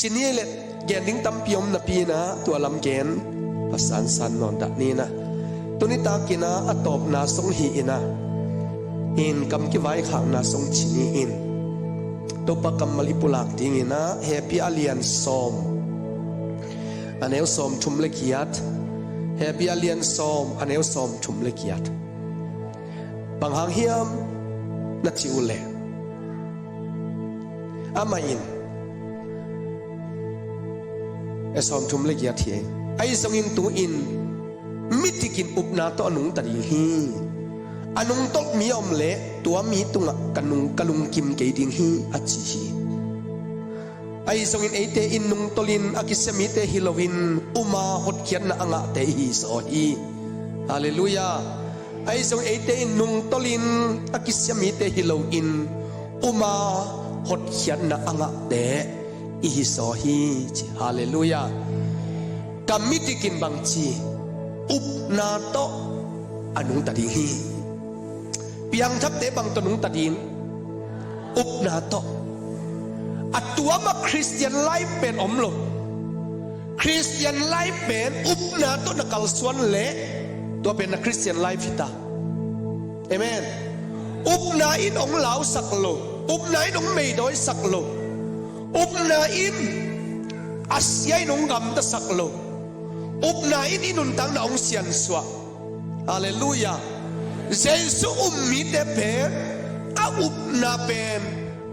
จีนี่เลยแกนดิ้งตั้มพิยมนับปีนะตัวลำแกนภาษาสันนอนดักนี้นะตัวนี้ตากินะอัตบนาสงหีนะอินกำกิไว้ข้างนาสงชินีอินตัวปะกำมาลิปุลักดิ้งนะเฮปีอาเลียนซอมอันเอลซอมชุมเล็กยัดเฮปีอาเลียนซอมอันเอลซอมชุมเล็กยัดบางหางเฮียมนัดจิวเล่อามาอินไอซอมชุมเล็กยัดเฮียไอซองอินตัวอินมิติกินอุปนาตัวอนุงตัดยิงฮีอนุงตกมีอมเละตัวมีตุงกันนุงกะลุงกิมเกดิงฮีอัจฉีไอซองอินไอเตอินนุงตลินอากิสมิเตฮิโลวินอุมาฮดเขียนนะอ่างเตฮีโซฮีฮาเลลูยาไอซองไอเตอินนุงตลินอากิสมิเตฮิโลวินอุมาฮดเขียนนะอ่างเตฮีโซฮีฮาเลลูยากามิติกินบังจีอุปนาโตอนุงตัดยิงฮีเปียงทับเตบังตนุงตัดยิงอุปนาโตอัตตัวมาคริสเตียนไลฟ์เป็นอมลงคริสเตียนไลฟ์เป็นอุปนาโตนักกัลส่วนเละตัวเป็นนักคริสเตียนไลฟ์ฟิตาเอเมนอุปนาอินองเหลาสักโลอุปนาอินองไม่โดยสักโลอุปนาอินอาเซียนองกำตะสักโลอุปนาอินนุนตังนาองเซียนสวะฮาเลลูยาเจสุมิเตเป็นอาอุปนาเป็น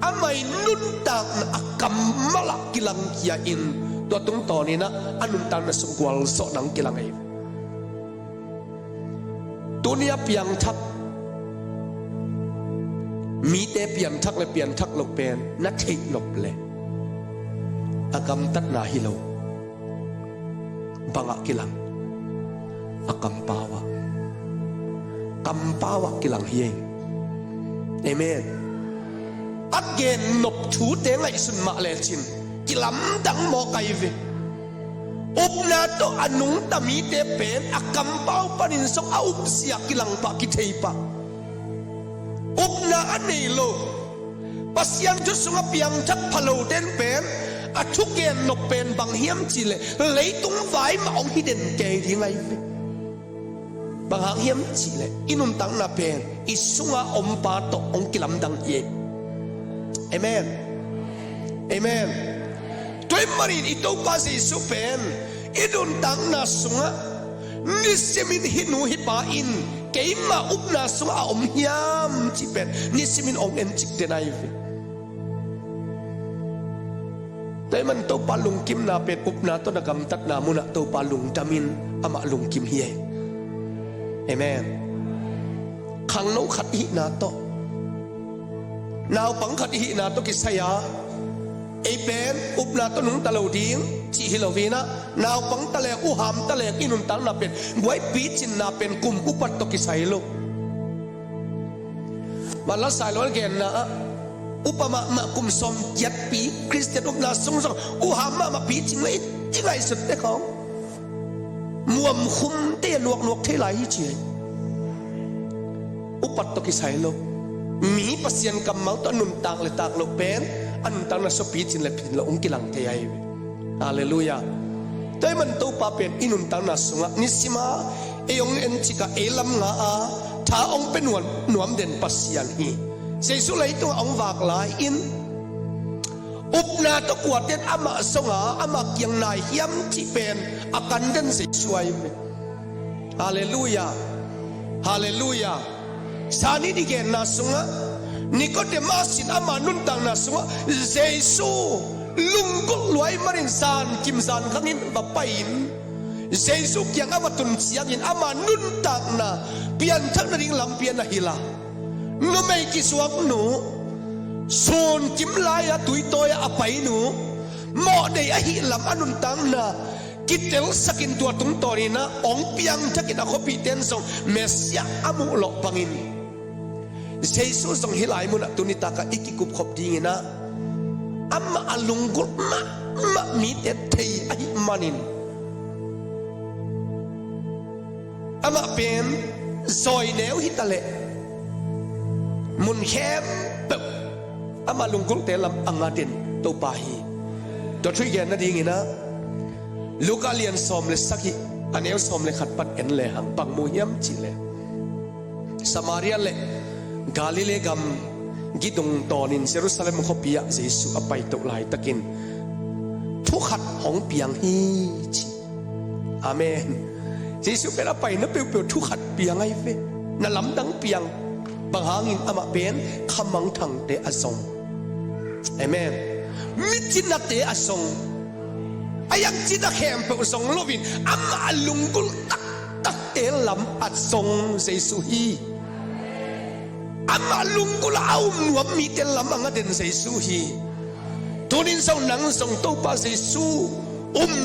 อาไม่นุนตังอากัมมาลักกิลังกิยาอินตัวตรงตอนนี้นะอนุนตังนะสมควรสอนังกิลังเอฟตัวนี้เพียงทักมีแต่เปลี่ยนทักและเปลี่ยนทักลกเป็นนัดทิลบเลยอากำตัดนาฮิโลบังกิลังอากำปาวะกำปาวะกิลังเฮียงเอเมนอักเกนนบชูเตงไอสุนมาเลชินกิลัมดังโมไกเวอุปนาโตอนุงตามีเตเป็นอากำปาวปนินสงอาอุปเสียกิลังปะกิเทปะอุปนาอันนี้โลปัสยันจุดสงเปียงจักพะโลเดนเป็นอาทุกเกนนกเป็นบางเฮียมจีเลยเลยตรงไฟมาองฮิเดนเกย์ยังไงบางหางเฮียมจีเลยอินุนตังนาเป็นอิสุงาอมปาตองกิลัมดังเย่เอเมนเอเมนตัวมันอิโตปาสิสุเป็นอินุนตังนาสุงานิสมินฮินูฮิปาอินเกย์มาอุปนาสุงาอมเฮียมจีเป็นนิสมินองเอ็นจิกเดนไอเวแต่มันตัวปาลุงกิมนาเป็นอุปนาต้นกรรมตัดนามุนะตัวปาลุงจามินอามาลุงกิมเฮียเอเมนขังโนขัดหินาโตนาวปังขัดหินาโตกิสยาไอเป็นอุปนาต้นนุงตะเลวดิ้งจิฮิโลวีนะนาวปังตะเลกอุหามตะเลกอินุนตังนาเป็นไว้ปีจินนาเป็นกลุ่มอุปัตตกิสัยโลมันละสายล้วนเกณฑ์นะอุปมามากุมสมยัดปีคริสเตียนอุปนาสงสงอุหามมาปีจริงเลยจริงไงสุดเด็กเขามัวมคุมเตี้ยลวกเท่าไรเจียอุปัตตกิสัยโลมีปัสยันกำมังตัวนุนต่างเลยต่างโลเป็นอันต่างนั้นสปีจินเลยปีนละองค์กิลังเทียฮาเลลูยาแต่มันตัวป้าเป็นอินุนต่างนั้นสงะนิสิมาเอองเอ็นจิกาเอลัมงาอาถ้าองเป็นหนวมเด่นปัสยันฮีเสียสุดเลยตัวองวากลายอินอุปนาตะกวดเด็ดอามาสงาอามาเกียงนายเฮียมที่เป็นอาการเด่นเสียสวยฮาเลลูยาฮาเลลูยาสานิดิเกนนาสงะนิโคเดมัสสินอามานุนตังนาสงะเยซูลุงกุลวยมารินซานกิมซานขังอินบับไปอินเยซูเกียงอามาตุนเสียงอินอามานุนตังนาเปลี่ยนทั้งนั้นลำเปลี่ยนนาฮิลานูไม่กิสวกหนูส่วนจิมลายตุยตัวอภัยหนูหมอได้อหิลำอนุนตังนะกิเตลสกินตัวตรงตัวนี้นะองเปียงจะกินอคบิเตนส่งเมสยาอามุลปังอินเยซูส่งฮิลายมุนตุนิตากะอิกิกุบขบดีนะอามาอลุงกุมามีเตเทียอหิมันินอามาเป็นซอยแนวฮิตาเลมุนเข้มอามาลุงกุลเตลัมอังอาดินตัวปาฮี ตัวช่วยแกนั่นดีงี้นะลูกอาเลียนสมเลสักอันนี้สมเลขัดปัดเอ็นเลยหังปังมูยมจิเลสมาเรียเลกาลิเลกัมกิดงตอนินเยรูซาเล็มขบียะเยซูอภัยตกลายตะกินทุกขัดของเปียงฮีจิอาเมนเยซูเป็นอภัยนับเปียวทุกขัดเปียงไอเฟนั่นลำดังเปียงบางหางินอามาเป็นขมังทังเตอสงอาเมนมิจินาเตอสงอายังจินาเข้มเปอสงโลวินอามาลุงกุลตักเตลำอัดสงเยซูฮีอามาลุงกุลเอาหนวมมีเตลำอังเดนเยซูฮีทุนินส่งหนังส่งตัวปาเยซู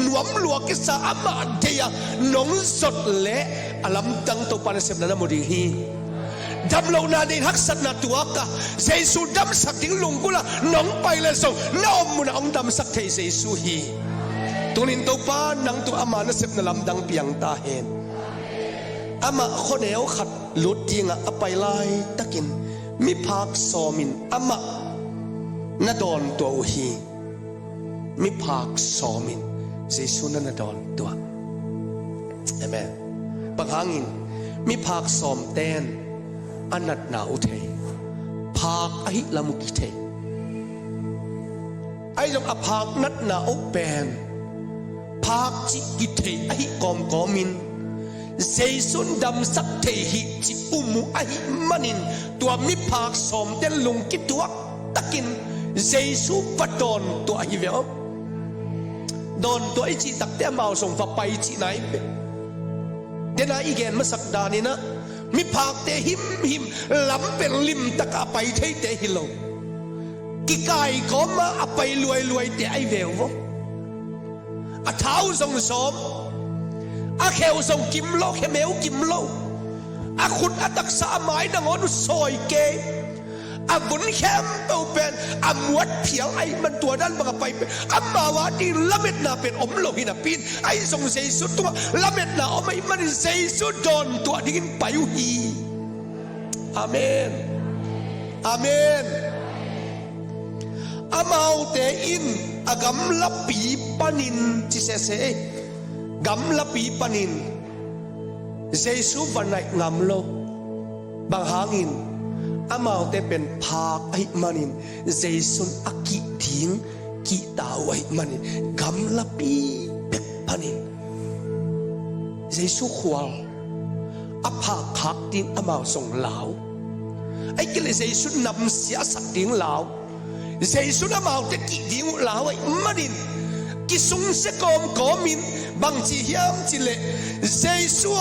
หนวมลัวกิสาอามาเดียน้องสดเละอลัมตังตัวปาเสพนันโมดีฮีดำเรานาดินฮักสัตนาตัวกะเยซูดำสักถึงลุงกุลน้องไปเลยส่งน้องมุนองดำสักเทเยซูฮีทุนินตัวปานังตัวอามาเสพนันลำดังเปียงตาเห็นอามาคนเอวขัดลุดยิงอะไปไล่ตะกินมิพักซอมินอามานาดอนตัวอุฮีมิพักซอมินเยซูนาดอนตัวเอเมนบางครั้งมิพักซอมเต้นอันนัดหนาวเทพักอหิลามุกิเทไอลำอพักนัดหนาวแปนพักจิกิเทอหิกอมกอมินเยซูดำสักเทหิจิอุมุอหิมันินตัวมิพักซอมเต้นลุงกิตัวตะกินเยซูปัดโดนตัวอหิเวลโดนตัวไอจีตักเตะเมาส่งฝาไปจีไหนเดน่าอีเกนมาสักดานี่นะมิพากเตหิมลำเป็นลิมตะกะไปเทเตหิโลกิกายก็มาอไปรวยเตไอเวลอาเท้าส่งสมอาเขวส่งกิมโลเขมวกิมโลอาคุณอาตักษาหมายดังอนุสอยเกอาบุญแคมเปาเป็นอามวดเพียวไอมันตัวนั้นมันไปเป็นอามาวาดีละเม็ดนาเป็นอมโลหินาปีนไอส่งเยซูตัวละเม็ดนาอมไอมันเยซูโดนตัวดิ้งไปอยู่ฮีอาเมนอาเมนอามาวเตอินอากำลับปีปานินจิเสเสกำลับปีปานินเยซูวันไหนงามโลบางหางินอามาเตเป็นภาคไอมันินเจสุนอักิทิ้งกิตาไอมันินกำลับปีเป็ดพันินเจสุขวาอาภาคักทิ้งอามาส่งลาวไอ้กิเลสเจสุนนำเสียสักทิ้งลาวเจสุนอามาเตกิทิ้งลาวไอมันินกิสุงเสกอมกอมินบางทียามจิเลเจสุ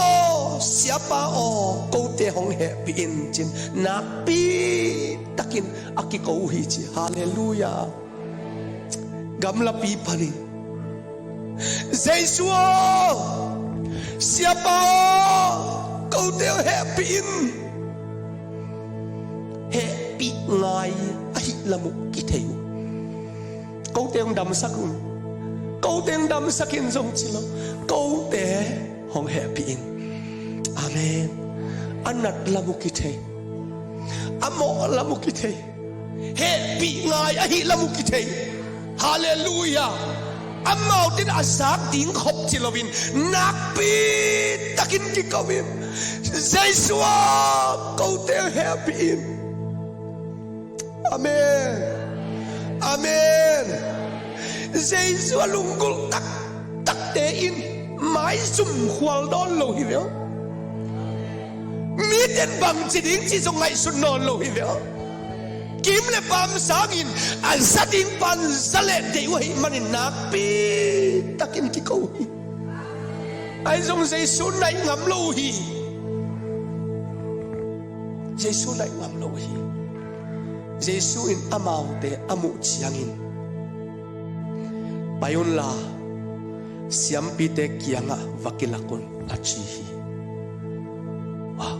เสียป้าโอกูเตหงเหบินจินนักปีตะกินอากิโกหิจิฮาเลลูยากำลับปีพันิเจสุเสียป้ากูเตเหบินเหบิไงอหิละมุกิเทวกูเตงดำสักคนกูเตงดำสักคนทรงจิโลกูเตหงเหบินอาเมนอันนัดละมุกิเทอโมละมุกิเทเฮปีงายอหิละมุกิเทฮาเลลูยาอามาดินอาซากดิ้งขบจิลวินนักปีตะกินกิกวินเจสัวกูเตเฮปีนอาเมนอาเมนเจสัวลุงกุลตักเตอินไม้สุ่มควาลดอนโลหิเวลมีเด่นบังจิดิ้งจิจงไงสุนนอนโลหิเวลกิมเลปามสากินอันสัดิ้งปันสเลดเดวหิมันนักปีตะกินกิโกหิไอจงเจสุนในงามโลหิเจสุนในงามโลหิเจสุอินอามาวเตอมุจียงอินไปยุนลาเสียมปีเตกียงะวักิลักุนอาชีฮีว้าว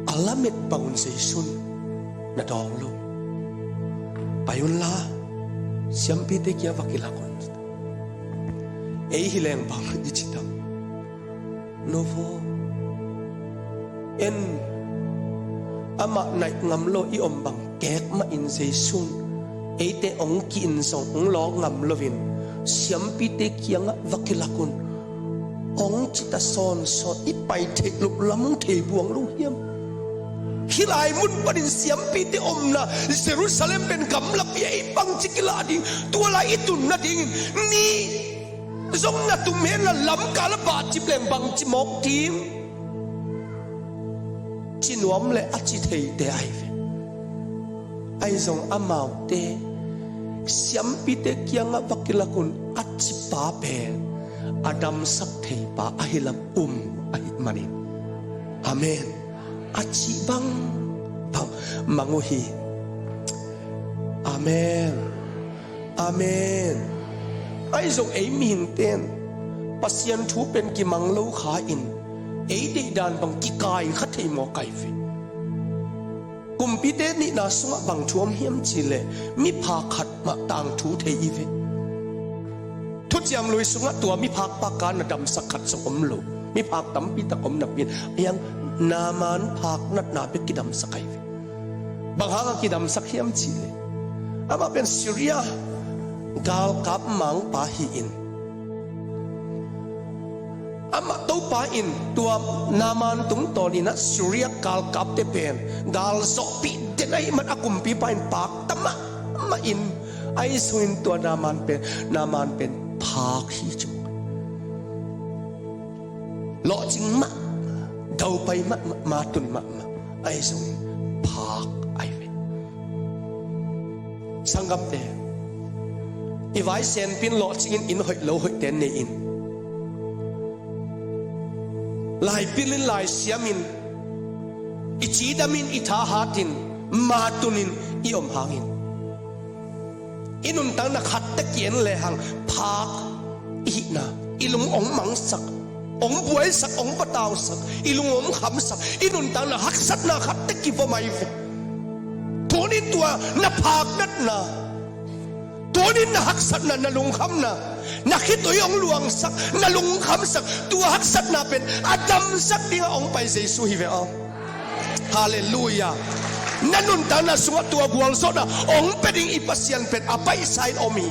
อัลลามิดปังอุนเซซุนนาดองลูไปยุนลาเสียมปีเตกียวักิลักุนเอฮิเลงปังอิจิตังโนโวเอ็นอามาไนงามโลอีอมบังแกกมาอินเซซุน te ong kin song ong lo ngam lovin siam pi te kianga vakilakun ong chita son ipai the luk lamung the buang lu hiam hilai mun panin siam pi te omna Jerusalem pen gamla pi ai pang chikila ding tua la itun na ding ni zong na tum hen la lam kala ba chipleng bang chimok tim chinuam le achi thei te ai ai zong amau te siam pi te kianga vakilakun achi pa pen adam sak thei pa ahilam ahit manin amen achi bang pau manguhi amen amen ai zong ei mi hing ten pasian thu pen ki manglo kha in ei de dan bang ki kai kha thei mo kai fe kumpi te ni na sunga bang thuam hiam chile mi pha khat ma tang thu thei i ve thu chiam loi sunga tua mi phak pa kan na dam sakhat so om lo mi phak tam pi ta om na pin yang naman phak nat na pe kidam sakai ve bang hanga kidam sakhiam chile ama pen Syria gal kap mang pa hi in ama to pa in tua naman tung to ni na Syria gal kap te pen gal so pi te nai man akum pi pa in pak tama ma in ai suin tua naman pen phak hi chu lo ching ma dau pai ma tun ma ai suin phak ai ve sangam te ivai sen pin lo ching in hoi lo hoi ten ne in lai pilin lai siamin ichidamin itha hatin matunin iom hangin inun tang na khat ta kien le hang phak ihna ilung ong mang sak ong buai sak ong pataw sak ilung ong kham sak inun tang na hak sat na khat ta ki vo mai ve tonin tua na phak nat na tonin na hak sat na lung kham na nakitoy ang luang sak nalung kham sak tua hak sat na pen adam sak dinga ong pai Jesu hi ve om hallelujah nanun ta na sunga tua buang so na ong peding ipasian pet apai sign omi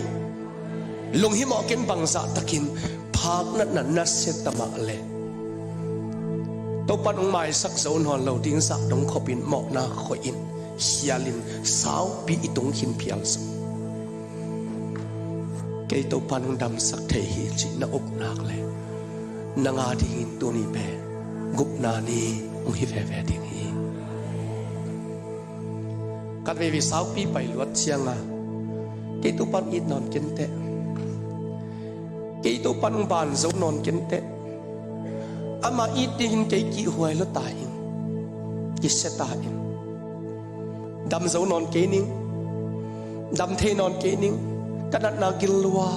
lung hi mo ken bangsa takin phak na na set tama le to pan ong mai sak zon hon lo ding sak dong khopin mo na kho in hialin sao pi itung hin pial sa kay to panong dam sak thei hi chi na up nak le nanga ding tu ni pe gup na ni ong hi ve ding hi kat ve vi sao pi pai luat chianga kay to pan it non ken te kay to pan ban zo non ken te ama it ding kay ki huai lo ta in ki se ta in dam zo non ke ning dam the non ke ning kanat na gilwa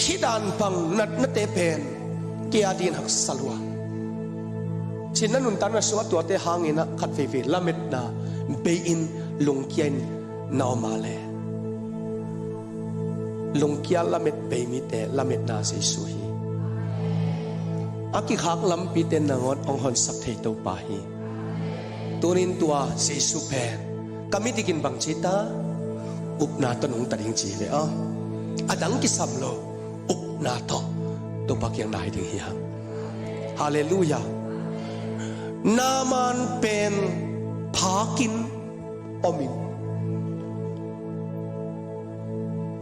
hidan pang nat na te pen kia din hak salwa chin nun tan na suwa tua te hangina khat ve lamet na be in lungkian na male lungkia lamet be mi te lamet na se suhi aki khak lam pi ten na ngon ong hon sak thei to pa hi tunin tua se su pen kami tikin bang cita upna to nung tading chi ve a adang ki samlo upna to pakyang nai ding hi hang hallelujah naman pen phakin omin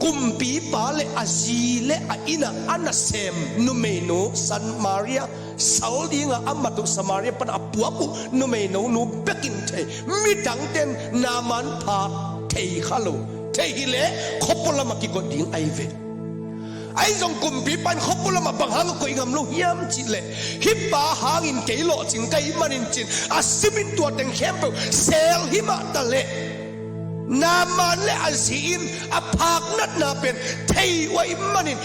kumpi pale azile a ina anasem numeno san maria saudinga amatu samaria pan apuapu numeno nu bekin the midang ten naman pha thei khalo thei le khopola maki ko ding aive ai jong kumpi pan khopola ma banghang ko ingam lo hiam chi le hipa hangin keilo ching kai manin chin asimin tu teng khempo sel hima tale naman le azin apak nat na pen thei wa imanin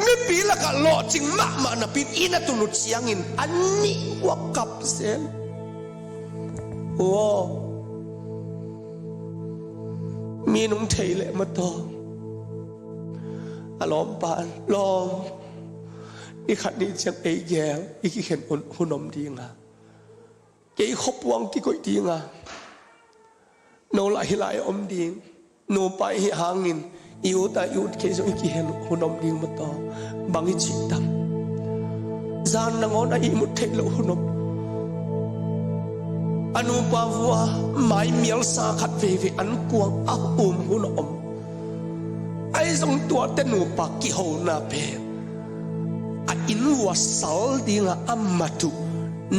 mi pila ka lo ching ma na pin ina tunut siangin ani wakap sel o mi nung thei le ma to alom pan lom i khat ni chang ei gel i ki khen on hunom dinga ke khop wang ki koi dinga เ Kay to pan ong mai sak zo non hon lo ding sak dong khopin mo na khoi in hialin sao pi itong hin pial song. Kat ve vi sao pi pai luat chianga. Kay to pan ban zo non ken te. Ama it ding kay ki huai lo ta in. Ki se ta in. no lai om ding no pai hi hangin iu ta iu ke so ki hen hunom ding ma to bangi chi tam zan na ngon ai mu thei lo hunom anu pa wa mai mial sa khat ve an kuang a hunom ai zong tua te nu pa ki ho na pe a in wa sal dinga amatu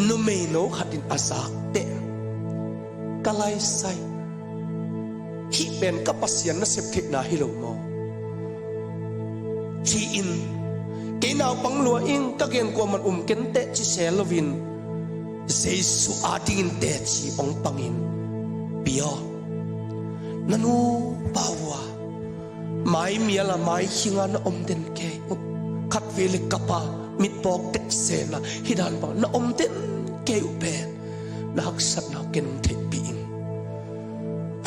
no me no khatin asak te kalai sai hi ben kapasian na sep thik na hi lo mo chi in ke naw pang lua in ka gen ko man ken te chi selovin jesu atin te chi ong pangin pio nanu pawa mai miala mai hinga na om den ke khat vele kapa mit pok tek se na hidan ba na om den ke u pe na hak sat na ken thek pi in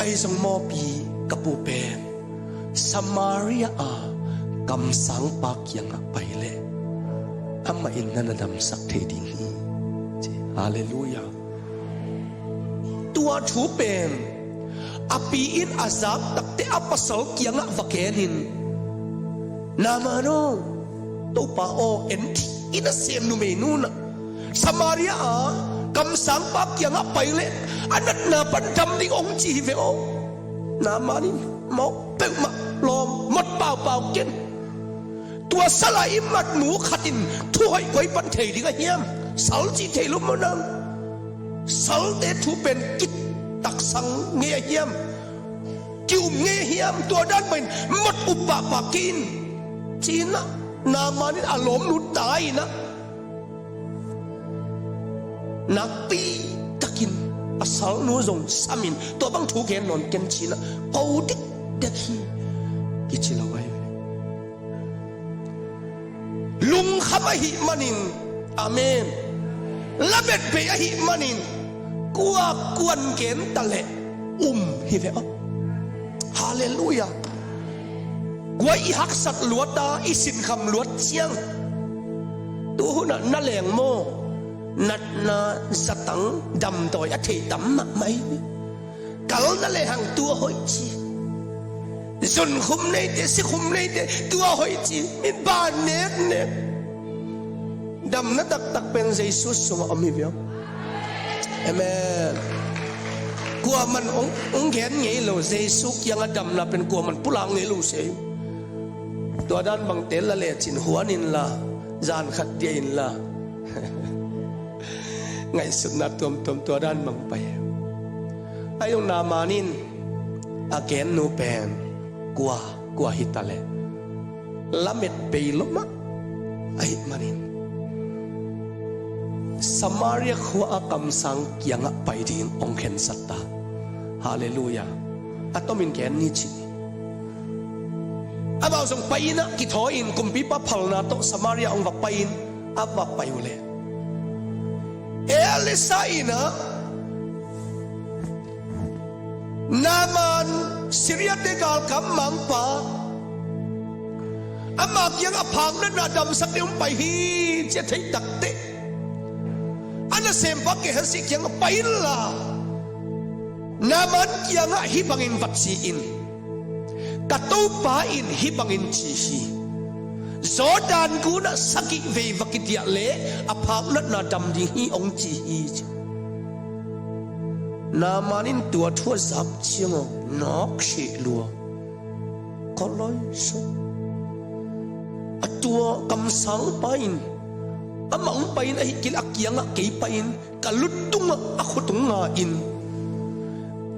ai song mo pi kapu pe Samaria a kam sang pak yang a pai le amma in na dam sak the ding hi hallelujah tua thu pen api in azab takte apasal kianga vakenin namano to pa o enti ina sem nu menu na Samaria a kam sang pak kianga pai le anat na pandam ding ong chi ve o namani mo pe ma lom mot pau pau ken tua salai mat nu khatin thu hoi koi pan thei dinga hiam sal chi thei lu monam sal te thu pen kit tak sang nge hiam kiu nge hiam tua dan men mot upa pakin china namani alom nu tai na napi takin asal nu zong samin to bang thu ken non ken china pau dik dekhi kichilawai lung khamahi manin amen labet be hi manin kuwa kuan ken tale hi ve hallelujah gwai hak sat luata isin kham luat chiang tu na na leng mo nat na satang dam toy a thei tam ma mai kal na le hang tu hoi chi zun khum nei te si khum nei te tu hoi chi min ba nek nek dam na tak tak pen Jesus suma ami vio amen kwa man ong gen ngei lo Jesus yang adam na pen kwa man pulang ngei lo se to dan bang tel la le chin huanin la zan khat dia in la ngai sut na tom tom to dan bang pai ayong na manin again no pen kwa hitale lamet peiloma ai manin Samaria khwa akam sang kianga pai ding ong khen satta hallelujah atomin ken ni chi abaw song paina ki thoin kumpi pa phalna to Samaria ong vak pain aba paiule Elisa ina naman Syria te gal kam mang pa amak yang aphang na dam sak de pai hi che thei tak te ana sempa ke hasi kyang pain la naman kyang hi bangin vatsi in kato pa in hi bangin chi hi Jordan guna saki ve vakitia le aphang na dam ding hi ong chi hi namanin tua thua zap chiang nok shi lua koloi so atua kam sang pain amang pain ai kil akyanga ke pain kalutung akhutunga in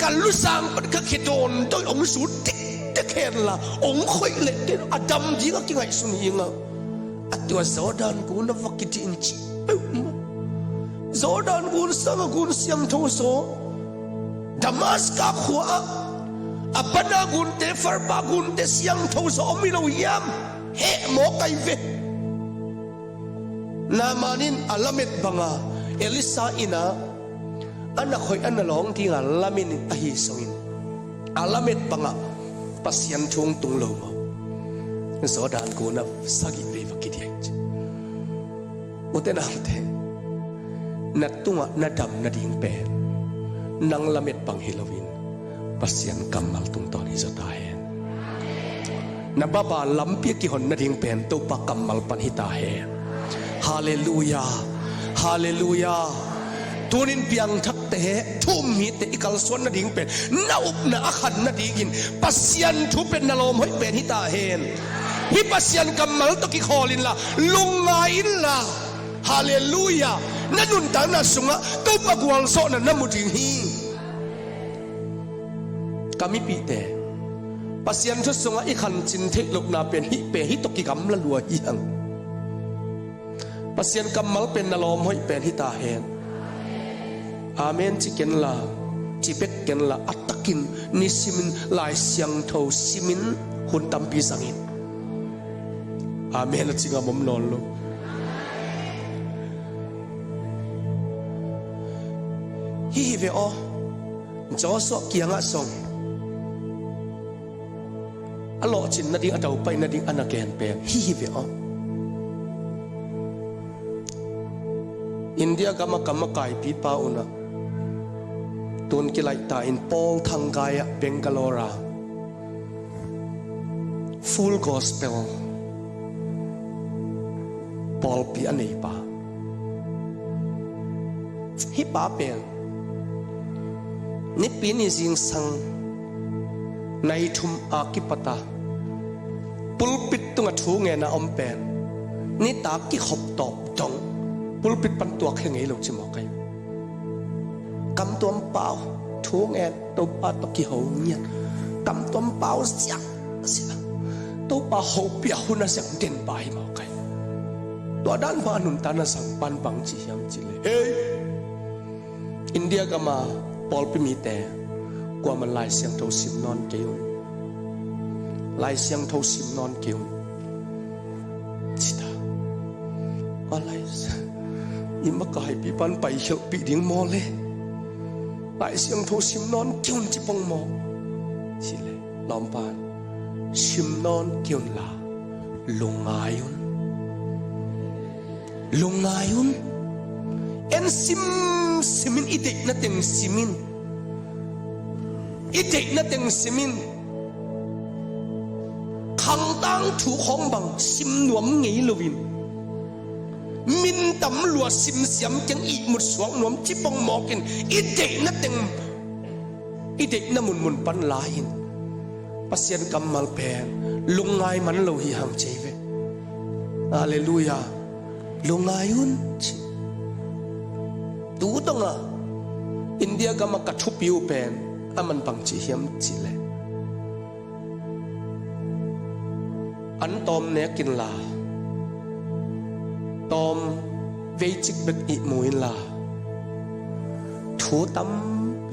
kalusang pat ka khidon toy ong su tik te khen la ong khoi le ten adam jinga ki ngai suninga atua Jordan guna vakiti in chi Jordan gun sang gun siam tho so Damaska khua apana gun te farba gun te siang tho so omilo yam he mo kai ve namanin alamet banga Elisa ina anak khoi analong tinga lamin ahi songin alamet banga pasian thung tung lo Jordan ko na sagi ve vakidi uten amte natunga nadam nading pe nang lamet pang hilawin pasien kamal tung ton hi zata hen na baba lampi ki hon na ding pen to pa kamal pan hi ta hen hallelujah hallelujah tunin piang thak te thum mi te ikal son na ding pen na up na akhan na digin pasien thu pen na lom hoi pen hi ta hen hi pasien kamal to ki kholin la lungain la hallelujah nanun ta na sunga to pagwal so na namuting hi kami pi te pasien thu sunga i khan chin thek lok na pen hi pe hi to ki kam la lua hi hang pasien kamal pen na lom hoi pen hi ta hen amen chicken la chipek ken la atakin ni simin lai siang tho simin hun tampi sangin amen chinga mom non lo hi ve o jo so kianga song alo chin na ding atau pai na ding anaken pe hi ve o India kama kai pi pa una tun ki lai ta in Paul Thangaya Bangalore full gospel Paul pi anei pa hi pa pen ni pi ni jing sang nai thum akipata pulpit tunga thu nge na om pen ni ta ki khop top tong pulpit pan tuak hengei lo chi mo kai kam tuam pau thu nge to pa to ki ho nya kam tuam pau sia sia to pa ho pia huna sak den pa hi mo kai to dan ma nun ta na sang pan bang chi hiam chi le hey India kama Paul pi mi te kwa man lai siang tho sim non keu lai siang tho sim non keu chita alai ima kai pi pan pai hiu pi ding mo le lai siang tho sim non keu chi pong mo chi le lom pan sim non keu la lungayun en simin ite na teng simin ite na teng simin khang tang thu khong bang sim nuam ngei lovin min tam lua sim siam chang i mut suang nuam chi pong mokin ite na mun pan lain pasien kamal pen lungai man lo hi ham cheve hallelujah lungayun tu tonga India kama kathu piu pen aman pang chi hiam chi le an tom ne kin la tom ve chik bek i muin la thu tam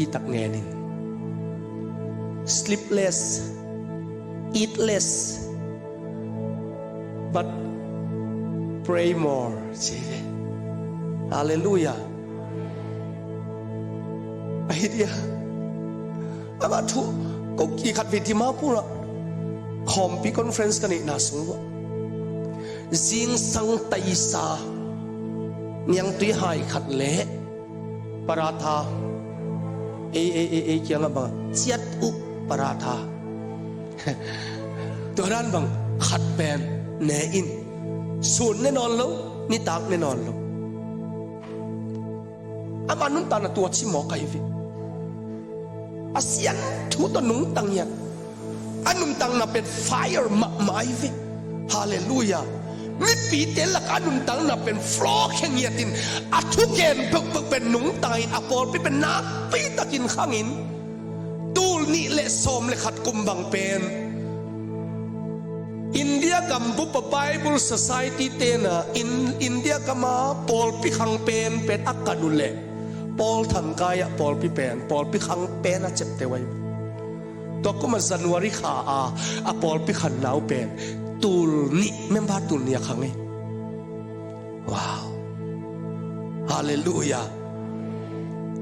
i tak nge nin sleepless eatless but pray more hallelujah idea ama thu ko ki khat vi ma pura khom pi conference kan na sung jing sang tai sa nyang tui hai khat le paratha e kyang ba chiat u paratha toran bang khat pen ne in sun ne non lo ni tak ne non lo ama nun ta na tua chi mo kai vi ASEAN thu to nung tang yan anum tang na pen fire mai vi hallelujah mi pi te la anum tang na pen flock heng yatin athu ken pen nung tai apol pi pen na pi takin khangin tul ni le som le khat kumbang pen India kambu pa Bible Society te na in India kama pol pi khang pen akadule Paul Thangaya Paul pi pen Paul pi khang pen a chep te wai to kuma January kha a Paul pi khan nau pen tul ni member tul ni khang e wow hallelujah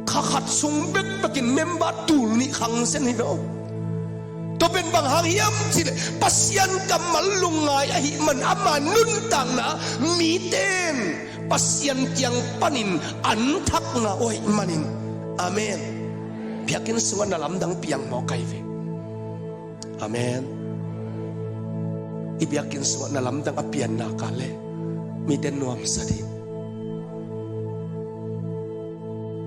kha khat sung bek bakin member tul ni khang sen hi do to ben bang hang yam chile pasien kamal lungai a hi man ama nun tang na mi ten pasien kyang panin an thak na oi manin amen biakin sunga na lamdang piang mo kay ve amen ibiakin sunga na lamdang apian na kale mi den nuam sadi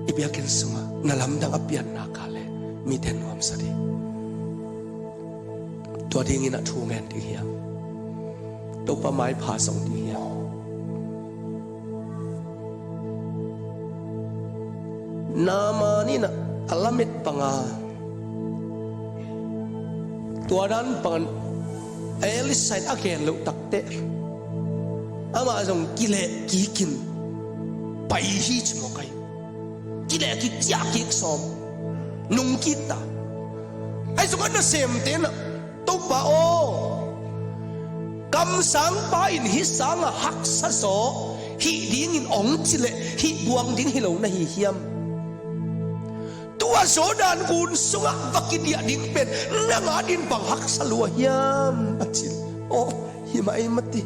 ibiakin sunga na lamdang apian na kale mi den nuam sadiตัวที่งี้นะทูแมนที่เฮียตัวปะไม้ผาส่งที่เฮียนามานี่นะอัลลเม็ดปังอาตัวนั้นปังเอลิสไซด์อาเกนลุตักเตะอามาส่งกิเลกีกินไปฮีจมอกไกกิเลกีจากกิกซอมนุ่งกิตาไอ้ส่งอันนั้นเซมเตนะตุบะโอกำสังไปอินฮิสังหักสะโสฮิดิ้งอินองจิเลฮิบวงดิ้งฮิโลนะฮิเฮียมตัวโสดานกุนสุงะวักิเดียดิ้งเป็นนางาดินบังหักสลัวเฮียมอจิลโอฮิมาไอมัติ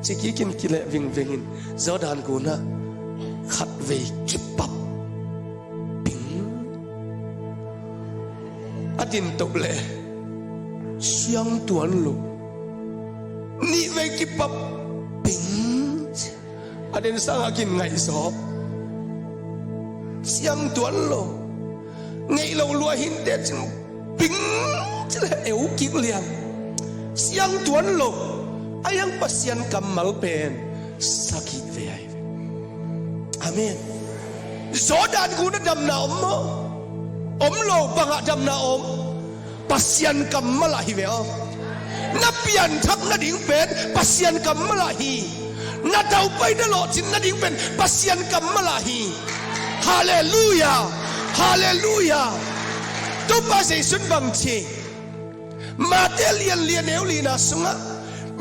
จิกิกินกิเลวิงวิงอินโสดานกุนะขัดเวกิปับปิงอดินตุเลเสียงตัวลุนี่เวกิปับปิงอดีนสังกินไงสอบเสียงตัวลุไงเราลัวหินเด็ดปิงจะเอวกิกเลียงเสียงตัวลุอายังปัสยันกำมัลเป็นสักิเวไออาเมนโซดานกูนัดดำนาอมโลบังอะดำนาอมpasien kamalahi veo na pian thak na ding pen pasien kamalahi na dau pai na lo chin na ding pen pasien kamalahi hallelujah hallelujah to pa se sun bang chi ma te lian lian eu li na sunga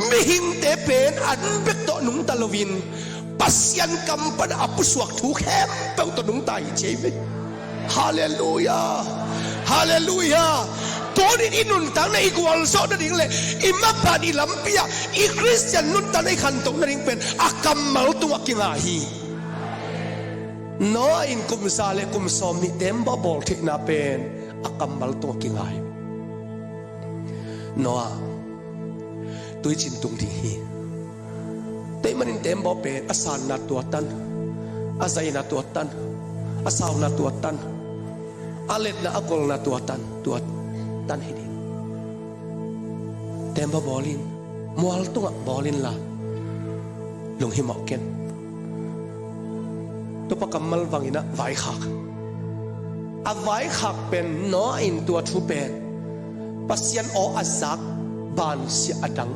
mi hing te pen an bek to nung talovin pasien kam pan apusuak thu khem pe to nung tai cheve hallelujah hallelujahตัวนี้นุ่นตั้งในกวลโซนั่นเองเลยอิมาปาดีลัมเปียอีคริสเตียนนุ่นตั้งในขันตรงนั่นเองเป็นอากัมมัลตัวกิงาฮีน้อยอินคุมซาเลคุมซอมนี่เต็มบ่บอกที่น่าเป็นอากัมมัลตัวกิงาฮีน้อยตัวจินตรงที่ฮีแต่มันเต็มบ่เป็นอาสานนาตัวตันอาศัยนาตัวตันอาสาวนาตัวตันอาเล็ดนาอักลนาตัวตันตัวตันให้ดีเต็มบ่บอลินมัวตัวบอลินละลงหิมะเกนตัวประกำมัลวังอินะไว้ขักอาไว้ขักเป็นน้ออินตัวทูเป็นปัสยันออาซักบานเสียอดัง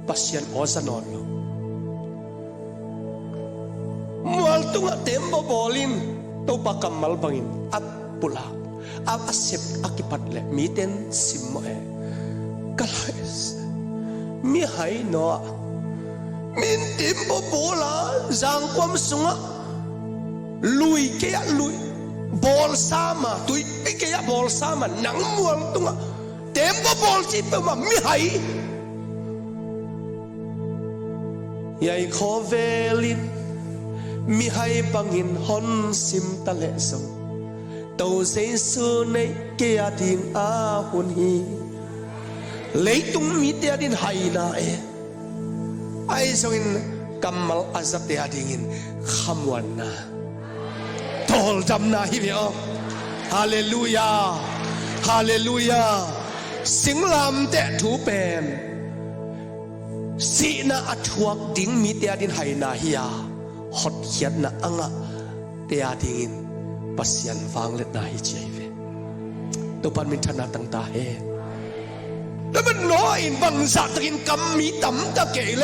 ปัสยันอสนอนลงมัวตัวเต็มบ่บอลินตัวประกำมัลวังอินอับปุลาอาเสพอากิปัดเล่มีเต็นสิมเอกลายมีหายหนอมีติมบโบลาจางความสุงะลุยเกียลุยบอลสามาตุยเกียบอลสามาหนังมวลตุงะเต็มบบอลจีบมามีหายใหญ่ขอเวลินมีหายปังหินฮอนซิมตะเลสงตัวเสียสูในเกียดิงอาหุนฮีเลยตุ้งมีเดียดินไฮนาไอ้ส่งกำมัลอาซับเดียดิงินขมวันนาทอลจำนาฮิเดียวฮาเลลูยาฮาเลลูยาสิงลำเตะถูเป็นสีนาอัฐวกดิ้งมีเดียดินไฮนาฮิยาหดเขียนนาอังะเดียดิงินปัสยันฟังเล็ดนาฮิเจเวตัวปันมินธนาตั้งตาเฮแล้วมันน้อยบังสัตกินกำมีตั้มตะเกล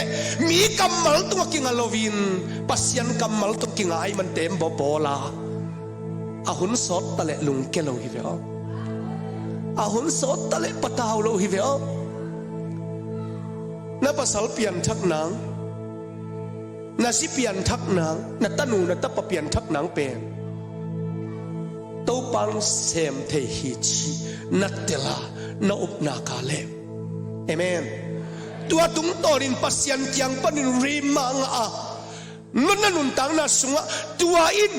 มีกำมัลตัวกิงอลวินปัสยันกำมัลตัวกิงไอมันเต็มบ่บ่ลาอาหุนสดตะเลลุงเกลฮิเวออาหุนสดตะเลปะตาวโลฮิเวอนับภาษาเปลี่ยนทักนางนาสิเปลี่ยนทักนางนัตนูนัตปะเปลี่ยนทักนางเป็นตัวปังเซมเทฮิชีนัตเตลานาอุปนาคาเลเอเมนตัวตุงตอรินปัสยันเกียงปนินรีมังอานุนตังนาสุงะตัวอิน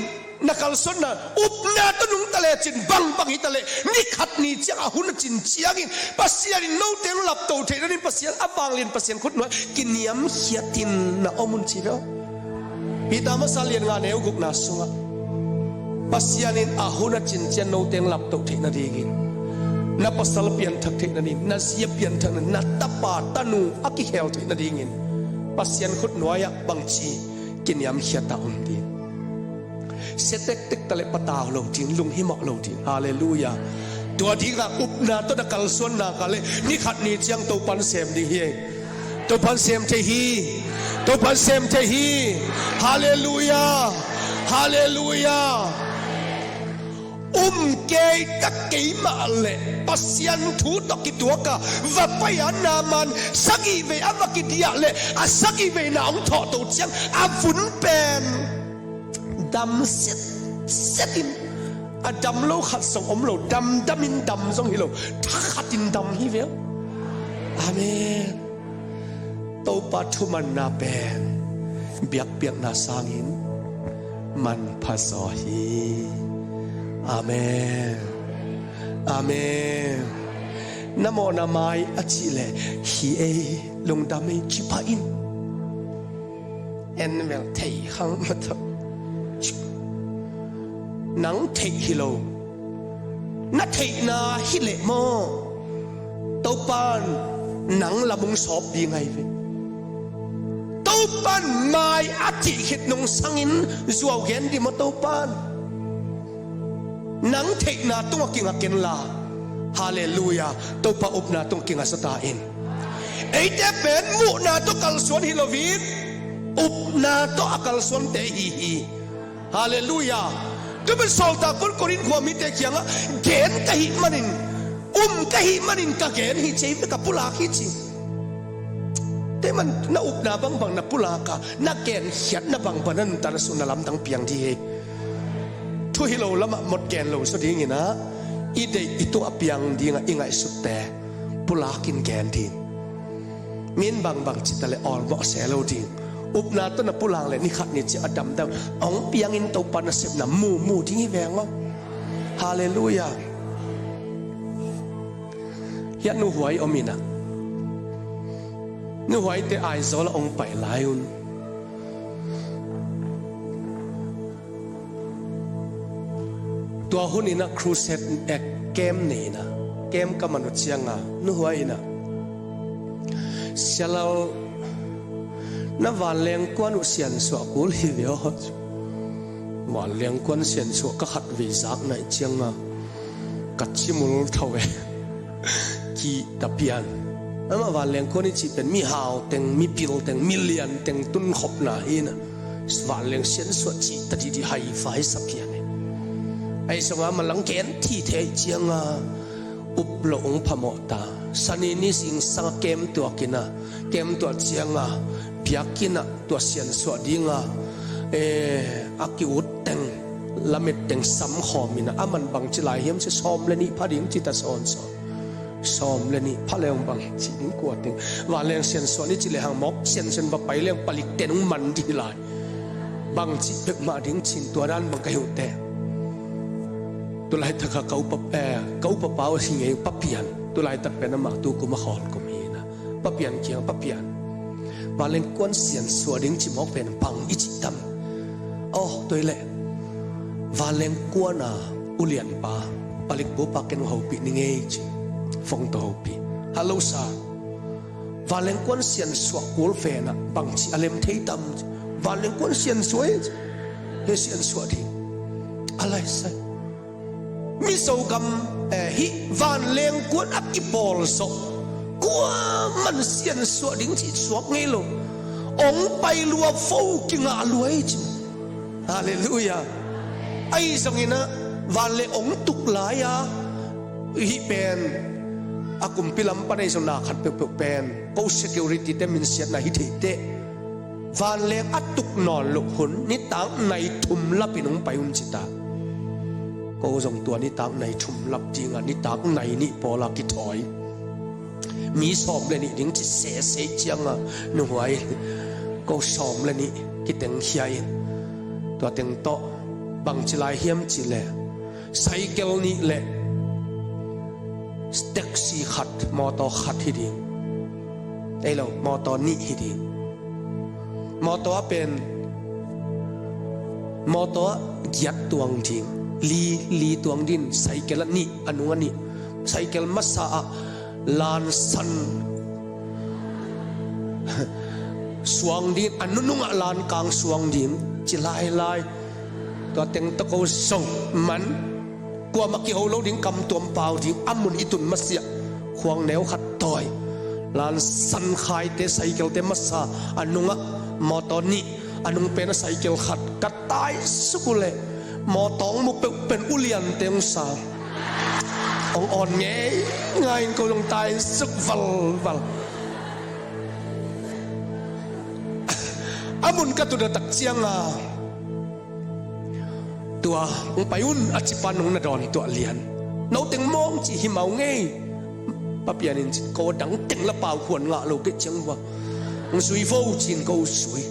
นักลสนนะอุปนาตุนุงทะเลจินบังบังฮิทะเลนี่ขัดนี่จะอาหุนจินเชียงินปัสยานินโนเตงหลับโตเทนินปัสยาอับบางลินปัสยาขุดหน่วยกินยำเขียตินนะอมุนชีเวลพิธามาสาลีนงานเอวกุกนาสุงะปัสยานินอาหุนจินเชียนโนเตงหลับโตเทนดีกินนับปัสสลเปียนทักเทนนินนัสเยเปียนทักนันนัตตปาตนูอักิเฮลเทนดีกินปัสยานขุดหน่วยบังชีกินยำเขียตาอุนดีเสต็กติกตะเลปตาโลดินลุงหิมะโลดินฮาเลลูยาตัวที่กัอุปนาตัวนักลส่วนนักเลยนี่ขัดนี่จังตัวพันเซมดีเฮตัวพันเซมเทฮีตัวพันเซมเทฮีฮาเลลูยาฮาเลลูยาเกยตักเกยมาเลยปัสยันทูตกิตัวกะว่าไปอันนามันสักอีเวอวักิดียาเลยอาสักอีเวน่าองทอตัวจังอาฝุ่นเป็นดำเสตินอาดำโลขัดส่งอมโลดำมินดำส่งฮิโลทักขัดินดำฮิเวลอาเมนตัวปัทุมันนาเป็นเบียกเบียกนาสางินมันภาษาฮีอาเมนอาเมนนะโมนะไมอจิเลฮีเอลงดำไม่จิปะอินเอ็นเวลเทยขังมาทนังเทฮิโลนัทเทนาฮิเลโมตัวปานนังละมุงสอบดีไงเวตัวปานไม่อธิหิตนงสังอินจวบเห็นดิมตัวปานนังเทนาตัวกิงกินลาฮาเลลูยาตัวปาอุปนาตัวกิงสตาอินไอเดเป็นมุนาตัวกัลสวนฮิโลวินอุปนาตัวกัลสวนเตฮีฮาเลลูยาก็เป็นโซลตาคนคนอินความมิเตกียงอ่ะเกณฑ์กะหิมันินกะหิมันินกะเกณฑ์ฮิเจฟกับปุลาฮิจิแต่มันน่าอุปนาบังน่าปุลากะน่าเกณฑ์เขียนน่าบังปนันตาสุนลำตั้งเพียงที่ทุฮิโลละมาหมดเกณฑ์โลสุดที่งี้นะอีเดย์อีตัวเพียงดีงะอีไงสุดแต่ปุลากินเกณฑ์ดีมินบังจิตเลยอ่อนบอกเสียโลดีอุปนาต้นปุลังเลยนี่ขัดนี่จะอดัมเดาองเปียงอินตัวปันเสพน้ำมูที่นี่แวงวะฮาเลลูยายันนูหวยอมินะนูหวยแต่ไอโซละองไปหลายอุนตัวหุ่นนี่นะครูเซตเกมนี่นะเกมกับมนุษย์เชียงอ่ะนูหวยนะเสียเรานับวันเลี้ยงกวนอุเซียนสวกุลฮิเดียววันเลี้ยงกวนเซียนสวก็ขัดวิจักในเชียงอ่ะกัดชิมุลเท่าเอกีตะเพียนนั่นวันเลี้ยงกวนนี่จีเป็นมีฮาวเต็งมีพิลเต็งมิลเลียนเต็งตุนขบหนาอินะวันเลี้ยงเซียนสวจีตัดที่ไฮไฟสับเพียนไอ้สมัยมันหลังเกณฑ์ที่เทเชียงอ่ะอุปโลงพมตาสันนิสิงสังเกมตัวกินะเกมตัวเชียงอ่ะเพียกินะตัวเสียนสวดิงะอากิอุดเต็งละเม็ดเต็งซ้ำขอมินะอามันบังจิลายเฮียมจะซ้อมเลนี่พอดิ้งจิตซ้อนซ้อมเลนี่พะเลงบังจิดิ้งกวดเต็งว่าเลงเสียนสวนี่จิเลหังมอกเสียนว่าไปเลงผลิตเต็งมันดีลายบังจิเบกมาดิ้งชินตัวนั้นบังกะหิวเตะตัวลายตะเขาปะเป้าสิ่งไงปะเปียนตัวลายตะเป็นน้ำหมักตัวกูมาขอนก็มีนะปะเปียนเกี่ยวปะเปียนว่าเล่นกวนเสียนสวดิ้งจิมอกเป็นปังอิจิตัมโอ้ตัวเล่ว่าเล่นกวนอุเลียนปาปลิกบุปาเกนหัวปีนี่ไงจิฟงตัวหัวปีฮัลโหลซาว่าเล่นกวนเสียนสวกุลเฟนะบังจิอเลมเทตัมว่าเล่นกวนเสียนสวยเฮเสียนสวดิ้งอะไรใส่มิโซกัมฮิวันเลี้ยงกวนอักกิบอลโซกว่ามันเสียนสวดิ้งที่สวกไงลูกองไปลัวฟูกิงอาลวยจิฮาเลลูยาไอ้สังเกตนะวันเลี้ยองตุกหลายฮิเป็นอากุมพิลัมปนัยสนาขัดเปลเป็นโอ security เตมินเสียนาฮิเทเตวันเลี้ยงอัตุกนอนลูกหุ่นนิตังในทุมลับปินองไปอุนจิตาก็ส่งตัวนิตังในทุมลับจริงนิตังในนิปอลากิถอยมีสอบเลยนี่ดิ้งจิเสเจียงหน่วยก็สอบเลยนี่กิเต็งเฮียตัวเต็งโต บังจิลายเฮียมจิเลไซเคิลนี่แหละแท็กซี่ขัดมอเตอร์ขัดฮิดีไอ้เรามอเตอร์นี่ฮิดีมอเตอร์เป็นมอเตอร์ยัดตัวจริงลีตัวดินไซเคิลนี่อันนู้นนี่ไซเคิลมัสซาลานสันสวงดินอันนู้นลานกลางสวงดินจิลายตัวเต็งตะโกส่งมันกว่ามาเกี่ยวเราดิ้งกำตัวเปล่าดิ้งอัมมุนอิตุนมัสยาควงแนวขัดต่อยลานสันขายเตไซเคิลเตมัสซาอันนู้นมอเตอร์นี่อันนู้นเป็นไซเคิลขัดกัดตายสุกุเลมอตองมุเป็นอุเลียนเต็งสาอ่อนง่ายก็ลงตายสุกวัลอามุนก็ตัวตักเชียงตัวองไปอุ่นอาชิปันองนาดอนตัวเลียนน้องเต็งมองจีหิมเอาไงป้าเปียนินจิโกดังเต็งละเปล่าขวนละโลกเจังวะองสุยโฟจินก็สวย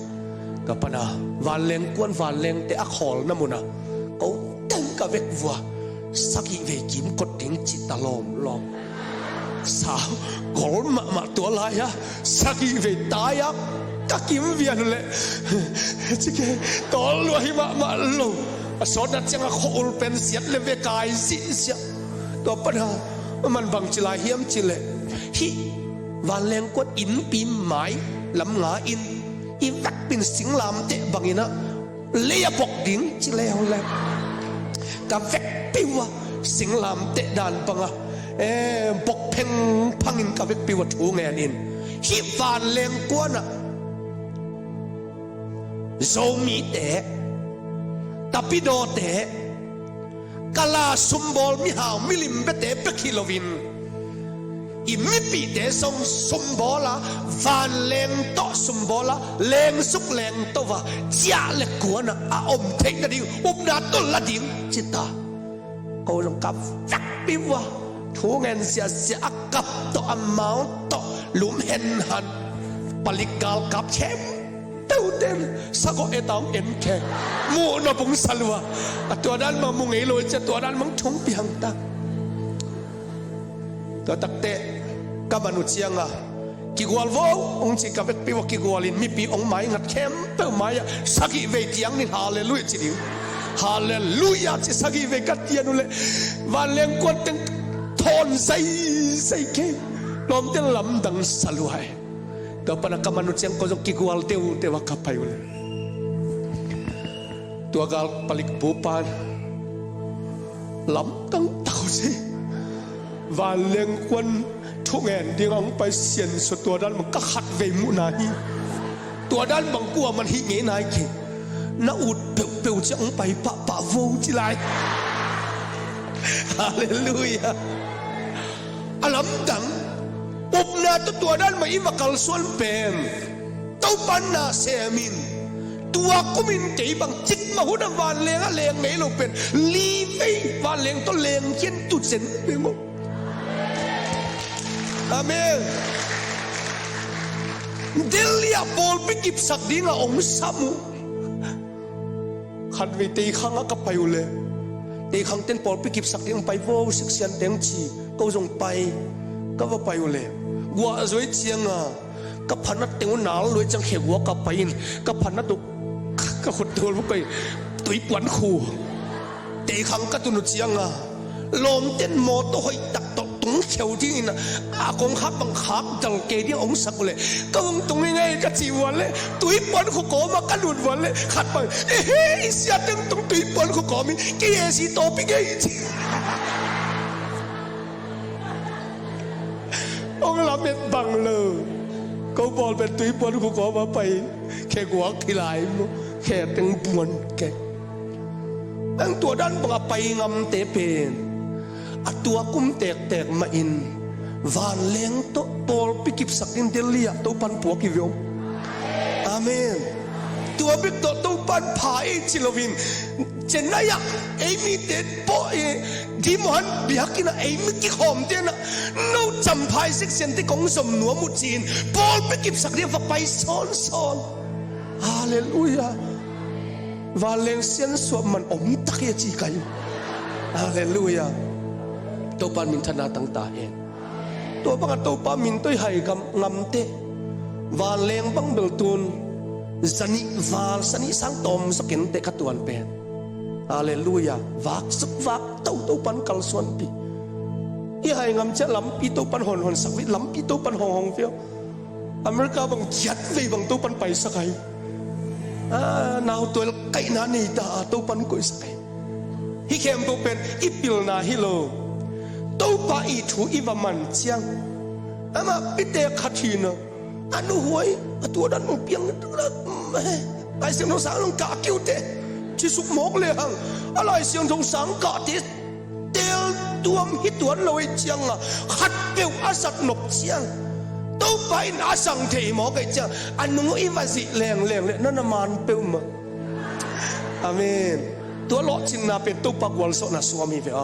กับปนาวานเลงกวนวานเลงเตะขอลน้ำมุนะก็เต็งกับเวกวัวสักอีเวกิมกดดิ้งจิตลอมสาวกอลมาตัวลายะสักอีเวตายะกักิมเวียนเลยจิเกตอลวหิมาโลสอนนัดจังขอลเป็นเสียเลเวกายสิเสียตัวปัญหามันบังจิลาเฮียมจิเลฮิวันแรงกดอินปีมหมายลำงาอินอีวักเป็นสิงลามเตะบังอินะเลียปกดิ้งจิเลวเลยกับแวกปิวสิงลามเตะดานบังปกเพ่งพังอินกับแวกปิวถูเงินอินฮิวันแรงกวนโซมีเตะตาปิโดเตะกาลาซุมบอลมิฮาวมิลิมเบเตะเปคิโลวินอิมิปีเตะส่งซุมบอลวานเลงโตซุมบอลเลงสุกเลงโตวะจ้าเล็กกวนอาอมเทงกระดิ่งนาตุลละดิ่งจิตาเขาลงกับจักปิวะทูเงินเสียกับโตอัมมาโตลุมเห็นหันปลิกาลกับเชมเต้าเต้นสักเอตองเอ็นแค่มูนบุงสลัวตัวนั้นมามุงเอโลจะตัวนั้นมังชงเปียงตักตัวตักเตะกับมนุษย์ยังกิกวลโวองค์จิกับปีวกิกวลินมีปีองค์ไม้งัดเข้มเต้าไม้สักอีเวทียังนี่ฮาเลลูยาจิดิฮาเลลูยาจิสักอีเวกัดเตียนุเลวันเลี้ยงกวนเต็งทอนใส่เก่ลมเต้นลำดังสลวยตัวปนักมนุษย์yang kau jengki kual tewa kapai ule tua gal palik bupan lam tang tahu sih valeng kwan thungen diang pai sian so tua dan mengkahat ve munahi tua dan bangkua man hi nge nai ki na ut peu jang pai pa vo chi lai haleluya alam tangปุบนาตัวด้านมาอิมกัลส่วนเป็นตัวปันนาเซมินตัวกุมินเจีบังจิตมาหุ่นวันเลงเลงไม่ลงเป็นลีไม่วันเลงตัวเลงเย็นตุดเซนเป็นมั้งอาเมนเดลียบอลไปกิบสักดิ้งองสามุขันวิตีขังกับไปอยู่เลยตีขังเต้นบอลไปกิบสักดิ้งไปโว้สิกเซียนเต็งชีก็ส่งไปก็ว่าไปอยู่เลยวัวสวยเจียงกับพันนัดเต็งหนาวรวยจังเขียววัวกับไปกับพันนัดตุกับคนตัวลูกไปตุยปวนคู่ตีขังกับตุนเจียงลมเต้นโมโต้ให้ตักตตรงเขียวที่นี่นะอากงขับบังคับจังเกย์ที่องสักเลยก็ตรงนี้ไงกับจีวันเลยตุยปวนคู่โกมากันหลุดวันเลยขัดไปเฮ้ยเสียตึงตรงตุยปวนคู่โกมีเกย์สีโตปีเกย์องค์ละเม็ดบังเลยเขาบอลเป็นตุยปวนกูขอมาไปแค่หัวขี้ลายแค่ตึงปวนแกตั้งตัวด้านบังไปงำเตเป็นตัวกุ้มแตกมาอินวานเลี้ยงโตบอลไปกิบสักอินเดลียตัวปันผัวกิวิวอาเมนตัวบิ๊กตัวปันพายจิลวินเจนนายะเอมี่เด็ดโปเอดีมันเบียกินะเอมี่กิหอมเดนะเราจำพายสิกเซนที่ของสมนัวมุจีนบอลไปกิบสักเดียวไปซ้อนฮาเลลูยา ว่าเลงเสียนสวมมันอมตะเกียจีไก่ฮาเลลูยาตัวปามินธนาตั้งตาเองตัวปังตัวปามินตัวให้กำงำเตว่าเลงบังเบลตูนสันิวาลสันิสังตอมสกินเตะขตวนเป็นฮาเลลูยาวักสักวักตัวปันกัลส่วนปีอีให้งำเจลำปีตัวปันหอนสักวิลำปีตัวปันหองเฟียวอเมริกาบังยัดไว้บังตัวปันไปสักไงนาวตัวไก่นานีตาตัวปันกุยสักไงฮิเข้มตัวเป็นอีปิลนาฮิโลตัวปาอีถูอีวามันเจียงอามาปิเตขัดทีนะอันนู้หวยตัวนั้นมันเปียงไอเสียงทองสังลงกากิ้วเตะที่สุกหมกเลยฮังอะไรเสียงทองสังกาเตะเตลตัวมิตัวลอยเจียงอ่ะขัดเปลวอาสักหนกเจียงตัวไปน่าสังเทหมอกไอเจียงอันนู้อีวาสิแรงเลยนั่นมันเปลวมาอาเมนตัวหลอดจินนาเป็นตัวปักวัลโซนาสวามีเวอ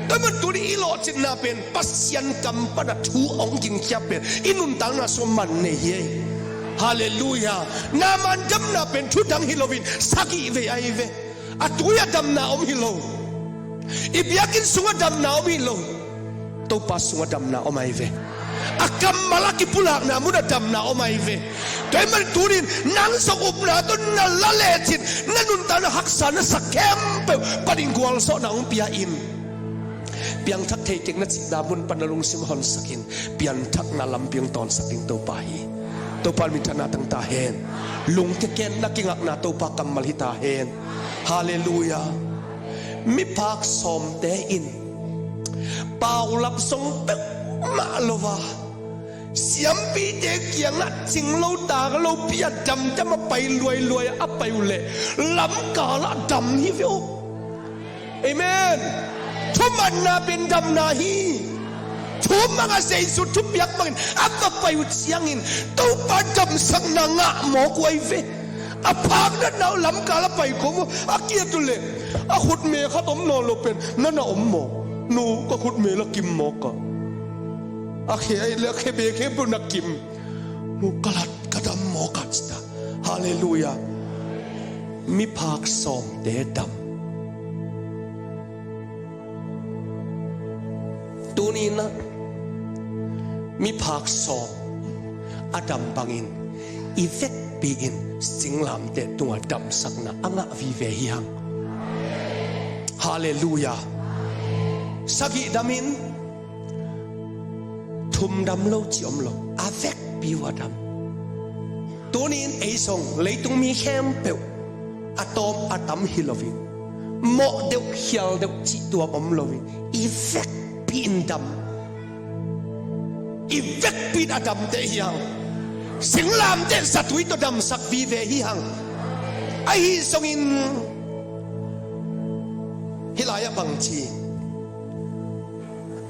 แต่มันตัวนี้หลอดจินนาเป็นปัสยันกำปนัดทูองกินแคบเป็นอินุนตังนาสวมันเนยฮาเลลูยานามันจำนาเป็นชุดดังฮิโลวินสักอีเวไอเวอัตุยาดำนาอมฮิโลอีเบียกินสุงดำนาอมฮิโลตัวปัสสุงดำนาอมไอเวอากัมมาลากิปุลากนามุดดำนาอมไอเวแต่มันตัวนี้นังสกุปนาตัวนั่นละเลจินนั่นนุนตันหักสันสักแคมเปปดิงกวลโซนาองพิยาอินเปียงทักเทเก่งนัดสิดาบุญปนลุงสิมหอนสักินเปียงทักนาลำเปียงตอนสักินตัวไปตัวปามิธนาตั้งตาเฮนลุงเกณฑ์นักกิงอักนาตัวปากำมัลหิตาเฮนฮาเลลูยามิพักสมเตอินเป่าลับทรงเปมาโลวาเสียมปีเด็กยังนัดจิงเราตาเราเปียดำจะมาไปรวยอับไปอุเล่ล้ำกาละดำฮิวิโอเอเมนทุมันนาเป็นดำนาฮีทุมังอาศัยสุดทุบยักมันอับไปอุดเสียงอินตัวปัดดำสังนางะหมอกไว้เวอภาพนั้นเราล้ำกาละไปกูมั้งอาเกียตุเล่อาขุดเมฆเขาต้มนอนเราเป็นนั่นน่ะอมหมอกนูก็ขุดเมฆแล้วกิมหมอกก็อาเขยเลือกเบเคบุนักกิมนูกลัดกระดำหมอกัดสตาฮาเลลูยามีภาคสอมเดดำตัวนี้นะมีภาคสอมอดัมบังอินอีเวกปีอินสิงลามเดตัวดำสักนะอ่างวิเวหิฮังฮาเลลูยาสักิดามินทุมดำโลจิอมโลอาเวกปีวดำตัวนี้ไอซงเลยต้องมีแคมเปลอะตอมอะตัมฮิโลวินโมเดวเฮียลเดวจิตัวอมโลวินอีเวกปีนดำอีเวกปีนอะดำเดียงสิงลามเดสัตวิตดำสักวีเวหิฮังไอซงอินฮิลายะบังชี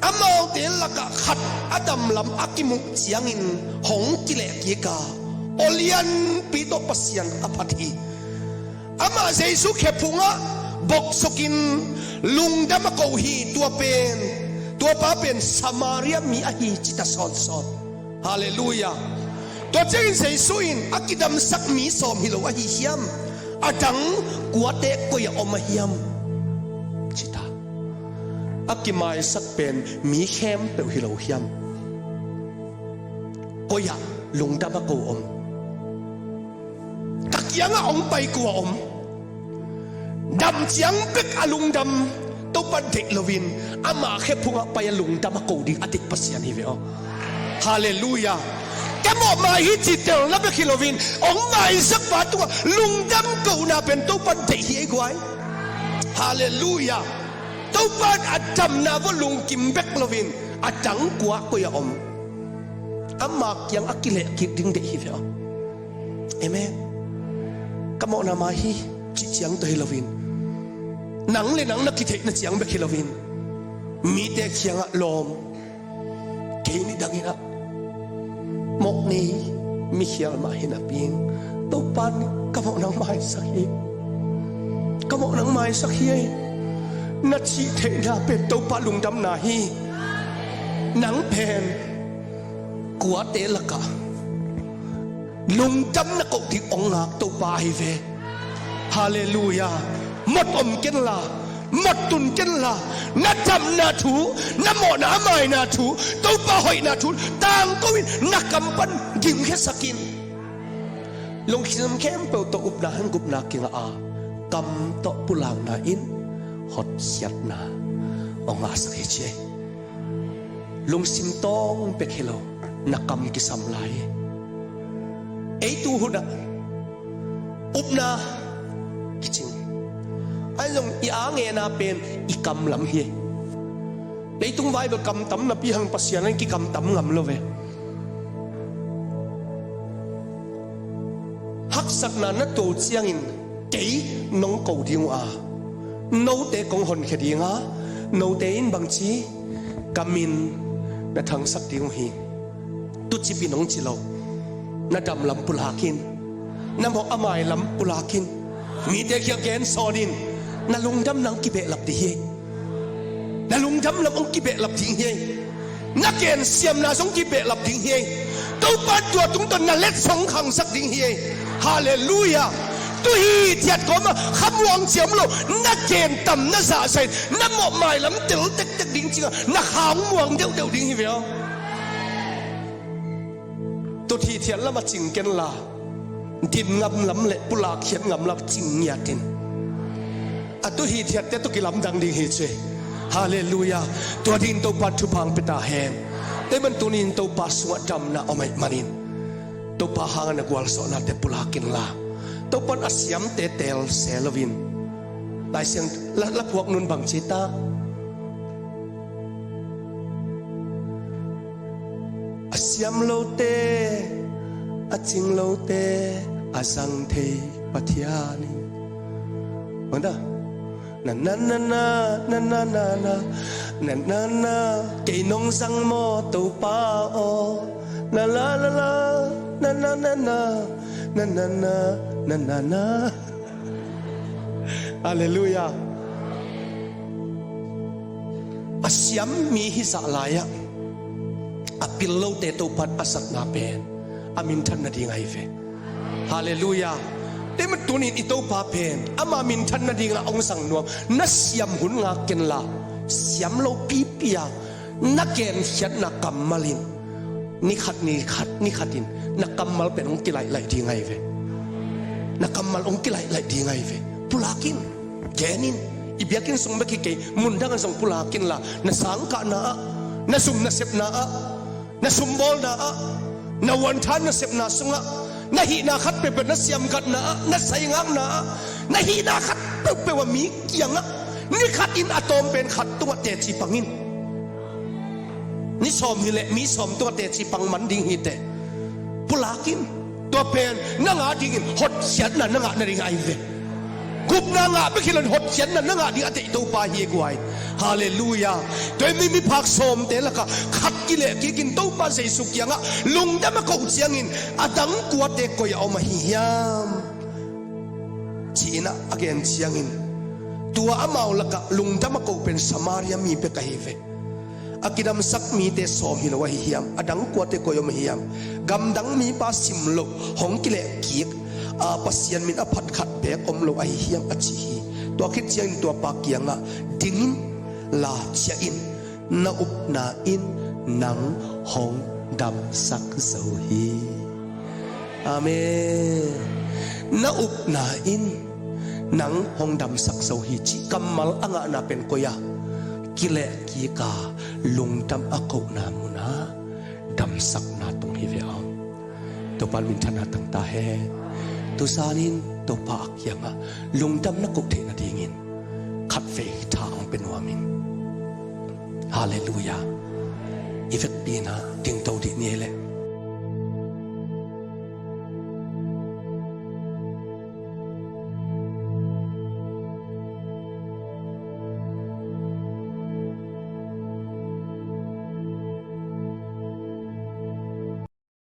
อามาเดลักขัดอดัมลำอากิมุเจียงอินหงกิเลกิกาโอเลียนปีโตปัสยันอภัทีอามาเจสุเขพุงะบกสกินลุงดามะโกฮีตัวเป็นตัวป้าเป็นสมาเรียมีอหิจิตสอนสอนฮาเลลูยาตัวเจ้าเจสุอินอากิดัมสักมีสอมฮิโลอหิเฮียมอาดังกัวเตะก็ยาอมเฮียมจิตาอากิมายสักเป็นมีเข้มเปลวฮิโลเฮียมก็อยากลุงดามะโกอมกักยังอมไปกัวอมดำเจียงเป็กอลุงดำตัวปันเด็กลวินอามาแค่พุงไปลุงดามะโกดิอติกปัสยันฮิเวอฮาเลลูยาแกบอกมาฮิจิตเตลนับเป็กฮิโลวินอมมาสักบาตัวลุงดำโกน่าเป็นตัวปันเด็กเฮียกวยฮาเลลูยาตัวบ้านอาจำนาว่าลุงกิมเบกลวินอาจังกัวก็ยอมอามายังอักิเลกิดึงเดฮิเวอเอเมนกะโมนามาฮีจิเจียงตัวฮิลวินหนังเลยหนังนักกิเทนเจียงเบกฮิลวินมีแต่เชียงอะลมเกนี่ดังอินะมกนี้มีเขียลมาเห็นอะเพียงตัวบ้านกะโมนังมาสักฮีกะโมนังมาสักฮีนัดชีเทนาเป็นตัวปลาลุงดำนาฮีหนังแผ่นกัวเตลกะลุงดำนักกที่องหักตัวปลาฮิเวฮ ฮาเลลูยาหมดอมเกนลาหมดตุนเกนลานัดจำนาทูนัดหมอนาไม่นาทูตัวป้าหอยนาทูต่างก็วินนักกำปั้นกิมแค่สกินลงคิดเข้มเปิลตัวอุบนาหันกุบนากิงอากำตัวปุลางนาอินหดเสียดนาองอาสักเจลงสิมตองเปกเฮโลนักกำกิสำลายไอตูหุดอุบนากิจิงไอ้ลงอีอาเงนาเป็นอีกำลำเฮในตรงไว้แบบกำตั้มนับปีหังปัสยานั่นกี่กำตั้มงำโลเวฮักสักนานัดตัวเจียงินเก๋น้องเกาดีงอาโน้ตเตะกงหนเขดีงาโน้ตเตอินบางชีกามินนัดทั้งสักดีงฮีตุจิบิน้องจิโลนัดดำลำปุลากินน้ำหอกอามายลำปุลากินมีเด็กเขียนแกนซอดินนาลุงดำนังกิเบะหลับดีเฮนาลุงดำลำองกิเบะหลับทิ้งเฮนักเกณฑ์เสียมนาสงกิเบะหลับทิ้งเฮตัวปัดตัวตุ้งตนนาเล็ดสงขังสักทิ้งเฮฮาเลลูยาตัวฮีเทียดก็มาคำวางเสียมโลนักเกณฑ์ต่ำนักสะใส่นักหมอบหมายลำเต๋อเต็กเต็กดิ้งจริงนักหางวางเดี่ยวดิ้งเฮเวียวตัวทีเทียนละมาจิงเกนลาดินงำลำเละปุลาเขียนงำลำจิงยาดินตัวฮีเทียเตตุกิลำดังดิ่งเฮเจฮาเลลูยาตัวดินตัวปัดทุพังเปตาแฮมแต่มันตัวนินตัวปัสสวะดำนะเอาไม่มานินตัวปะหางนักวาลสอนาเตปุลากินลาตัวปันอาเซียมเตเตลเซลวินหลายเสียงละพวกนุนบังจิตาอาเซียมโลเตอาจิงโลเตอาสังเทปัทยานิมันได้นานานานานานานานานานาเกยนงสังโมตูปาโอนาลาลาลานานานานานานานานานานาฮาเลลูยาอาเซียมมีฮิสาลายะอปิลโลเตตูปัดอาสักนาเป็นอามินทันนาดีไงเฟฮาเลลูยาแต่มันตัวนี้อิโตปาเพนอามามินทันนาดีงละองสังนวมนัสยามหุนงาเกนลาสยามโลปีปียนักเกนเขียนนักกรรมลินนี่ขัดดินนักกรรมลเป็นองค์กิไลไหลดีไงเวนักกรรมลองค์กิไลไหลดีไงเวปุลากินแกนินอิบยากินส่งไปกี่เกยมุนดังส่งปุลากินละนัสังกะนานัสุมนัเสพนานัสุมบอลนานัวันทานนัเสพนาสงะนาฮีนาขัดเป็นนัสยามกัดนานัสไซงังนาฮีนาขัดเป็นว่ามีเกียงอ่ะนี่ขัดอินอะตอมเป็นขัดตัวเตจิปังอินนี่สอมฮิเลมีสอมตัวเตจิปังมันดิ่งฮิเตปุลากินตัวเป็นนางาดิ่งหดเสียนน่ะนางานาดิ่งไอเวกุบนางาไม่คิดเลยหดเสียนน่ะนางาดิ่งอติตัวปาเฮกวยฮาเลลูยาโดยไม่มีพักสอมเตละก็ขัดกิเลสกินตัวปาเสสุกยังอ่ะลุงจะมาเกาเสียงอินอดังกวดเด็กก็เอามาฮิยามจีน่ะอเกนเสียงอินตัวอามาละก็ลุงจะมาเกาเป็นสมารียมีเปกะเฮเวอากิดามสักมีเตสอมฮิโลวะฮิยามอดังกวดเด็กก็ยอมฮิยามกำดังมีปาสิมโลหงกิเลสกีกปัสยันมินอภัดขัดเบกอมโลไอฮิยามอจิฮีตัวคิดเสียงตัวปากยังอ่ะดิ่งลาเชียอินนาอุบนาอินนังหงดำสักโซฮีอาเมนนาอุบนาอินนังหงดำสักโซฮีจิกัมมัลอ่างนาเป็นโกยากิเลกีกาลุงดำอักนามุนาดำสักนาตรงฮิเวอตัวปันมินทนาตั้งตาเฮตัวซานินตัวปากยังอ่ะลุงดำนักกุกเทนาดีงินขัดเฟยทางเป็นวามินฮาเลลูยาอีเฟกปีนะดิ่งเตาดีนี่แหละ